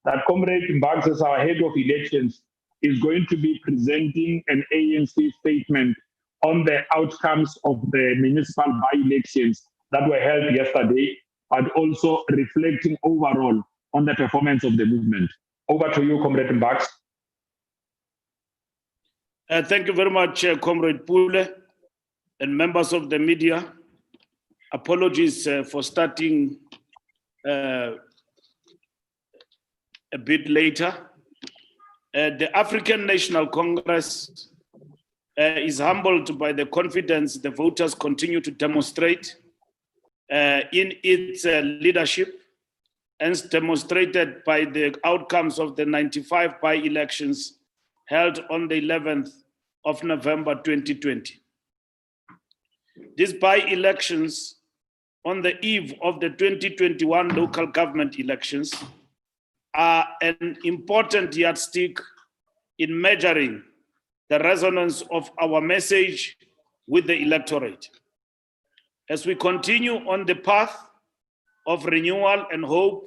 that Comrade Mbalula, as our head of elections, is going to be presenting an ANC statement on the outcomes of the municipal by-elections that were held yesterday, but also reflecting overall on the performance of the movement. Over to you, Comrade Mbalula. Thank you very much, Comrade Pule and members of the media. Apologies for starting a bit later. The African National Congress is humbled by the confidence the voters continue to demonstrate in its leadership, as demonstrated by the outcomes of the 95 by-elections held on the 11th of November 2020. These by-elections on the eve of the 2021 local government elections are an important yardstick in measuring the resonance of our message with the electorate. As we continue on the path of renewal and hope,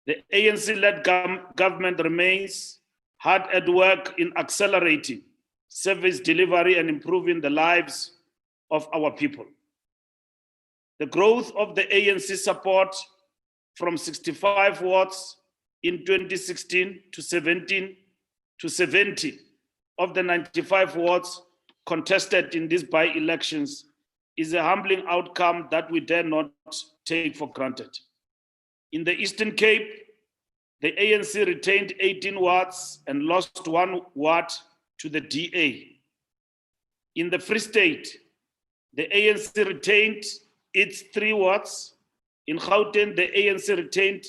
the ANC-led government remains hard at work in accelerating service delivery and improving the lives of our people. The growth of the ANC support from 65 wards in 2016 to 70 of the 95 wards contested in these by-elections is a humbling outcome that we dare not take for granted. In the Eastern Cape, the ANC retained 18 wards and lost 1 ward to the DA. In the Free State, the ANC retained its 3 wards. In Gauteng, the ANC retained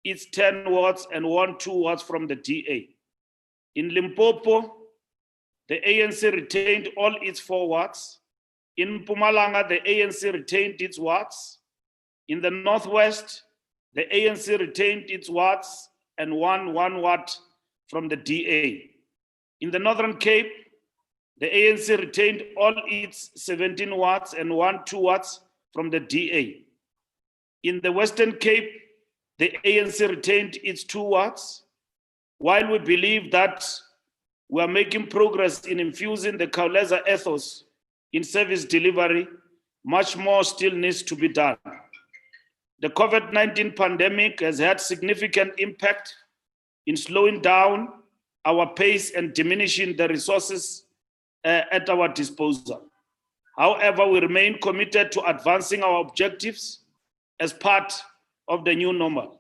its 10 wards and won 2 wards from the DA. In Limpopo, the ANC retained all its 4 wards. In Mpumalanga, the ANC retained its wards. In the Northwest, the ANC retained its wards and won 1 ward from the DA. In the Northern Cape, the ANC retained all its 17 wards and won 2 wards from the DA. In the Western Cape, the ANC retained its 2 wards. While we believe that we are making progress in infusing the Khawuleza ethos in service delivery, much more still needs to be done. The COVID-19 pandemic has had significant impact in slowing down our pace and diminishing the resources at our disposal. However, we remain committed to advancing our objectives as part of the new normal.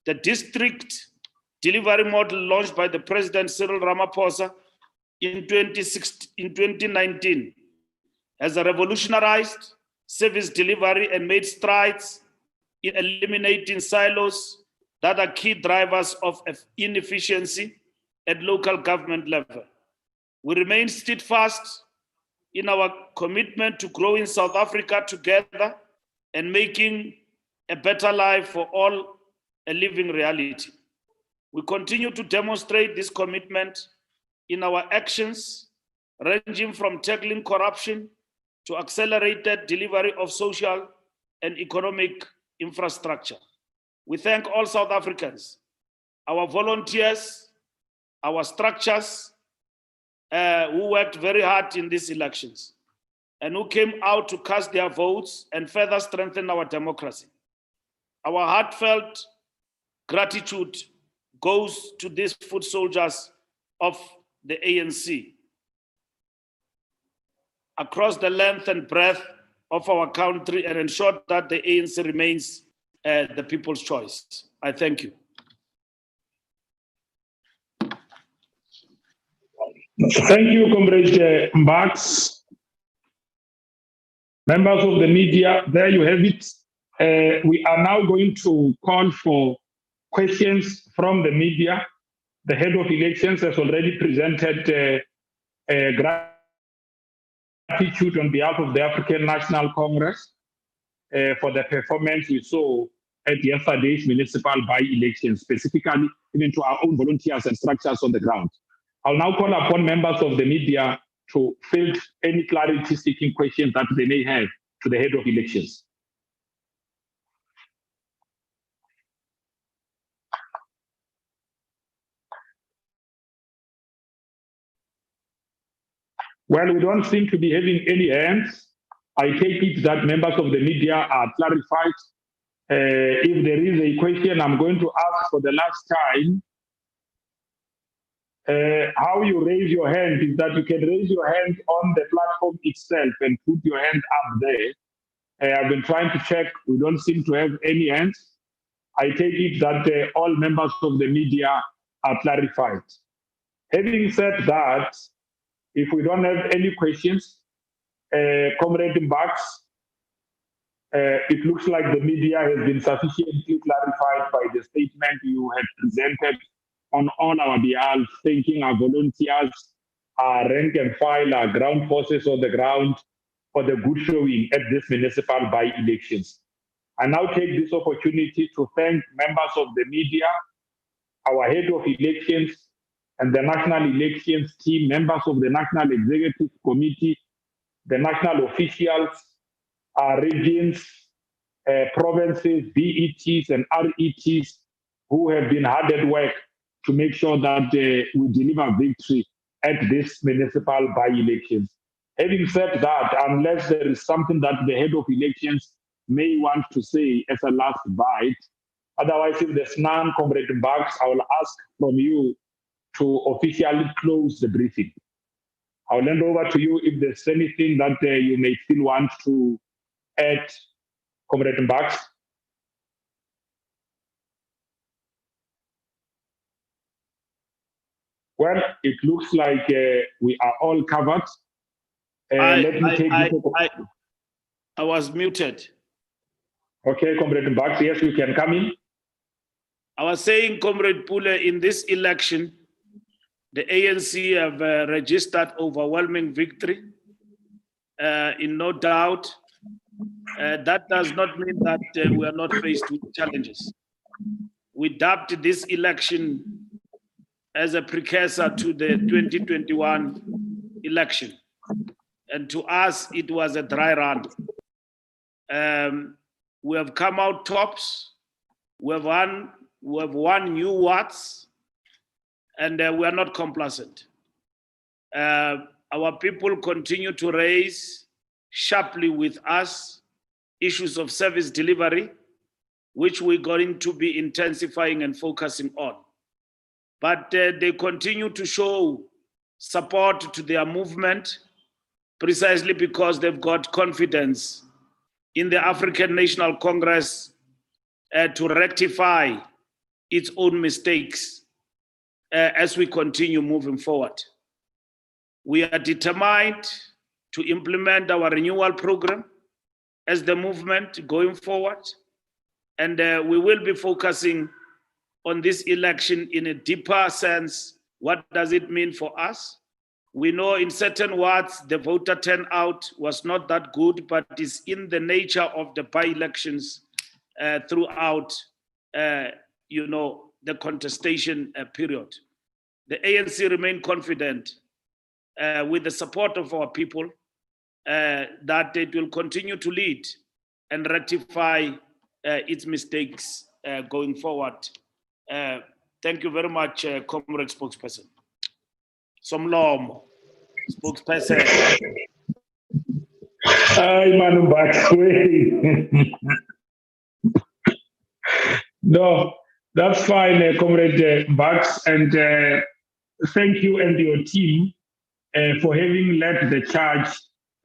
The district delivery model launched by the President Cyril Ramaphosa in 2019 has revolutionized service delivery and made strides in eliminating silos that are key drivers of inefficiency at local government level. We remain steadfast in our commitment to growing South Africa together and making a better life for all a living reality. We continue to demonstrate this commitment in our actions, ranging from tackling corruption to accelerated delivery of social and economic infrastructure. We thank all South Africans, our volunteers, our structures, who worked very hard in these elections and who came out to cast their votes and further strengthen our democracy. Our heartfelt gratitude goes to these foot soldiers of the ANC across the length and breadth of our country and ensure that the ANC remains the people's choice. I thank you. Thank you, Comrade Mbalula. Members of the media, there you have it. We are now going to call for questions from the media. The head of elections has already presented gratitude on behalf of the African National Congress for the performance we saw at yesterday's municipal by-elections, specifically even to our own volunteers and structures on the ground. I'll now call upon members of the media to field any clarity-seeking questions that they may have to the head of elections. Well, we don't seem to be having any hands. I take it that members of the media are clarified. If there is a question, I'm going to ask for the last time. How you raise your hand is that you can raise your hand on the platform itself and put your hand up there. I've been trying to check. We don't seem to have any hands. I take it that all members of the media are clarified. Having said that, if we don't have any questions, Comrade Mbax, it looks like the media has been sufficiently clarified by the statement you had presented on all our behalf, thanking our volunteers, our rank and file, our ground forces on the ground for the good showing at this municipal by-elections. I now take this opportunity to thank members of the media, our head of elections, and the national elections team, members of the National Executive Committee, the national officials, our regions, provinces, BETs and RETs who have been hard at work to make sure that we deliver victory at this municipal by-elections. Having said that, unless there is something that the head of elections may want to say as a last bite, otherwise, if there's none, Comrade Mbax, I will ask from you to officially close the briefing. I'll hand over to you if there's anything that you may still want to add, Comrade Mbax. Well, it looks like we are all covered. I was muted. Okay, Comrade Mbax, yes, you can come in. I was saying, Comrade Pule, in this election, the ANC have registered overwhelming victory, in no doubt. That does not mean that we are not faced with challenges. We dubbed this election as a precursor to the 2021 election. And to us, it was a dry run. We have come out tops. We have won new wards, and we are not complacent. Our people continue to raise sharply with us issues of service delivery, which we're going to be intensifying and focusing on. But they continue to show support to their movement precisely because they've got confidence in the African National Congress to rectify its own mistakes as we continue moving forward. We are determined to implement our renewal program as the movement going forward. And we will be focusing on this election in a deeper sense. What does it mean for us? We know in certain wards, the voter turnout was not that good, but it's in the nature of the by-elections throughout, the contestation period. The ANC remain confident with the support of our people that it will continue to lead and rectify its mistakes going forward. Thank you very much, Comrade Spokesperson. Somlom, Spokesperson. No, that's fine, Comrade Bax, and thank you and your team for having led the charge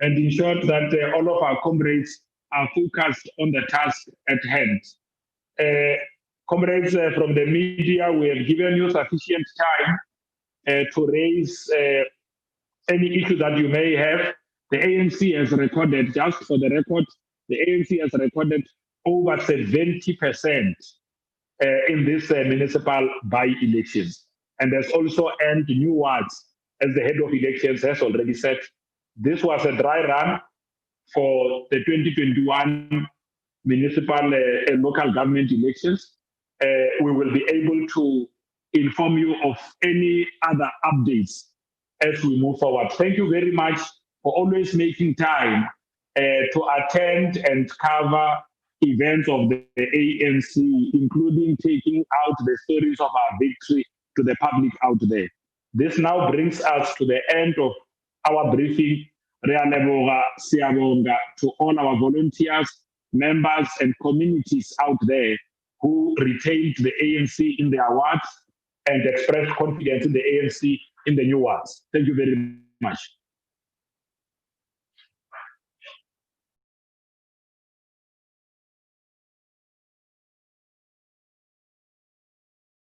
and ensured that all of our comrades are focused on the task at hand. Comrades from the media, we have given you sufficient time to raise any issue that you may have. The ANC has recorded, just for the record, the ANC has recorded over 70% in this municipal by-elections, and has also earned new wards, as the head of elections has already said. This was a dry run for the 2021 municipal and local government elections. We will be able to inform you of any other updates as we move forward. Thank you very much for always making time to attend and cover events of the ANC, including taking out the stories of our victory to the public out there. This now brings us to the end of our briefing. Rea leboga, siyabonga to all our volunteers, members, and communities out there who retained the ANC in their wards and expressed confidence in the ANC in the new wards. Thank you very much.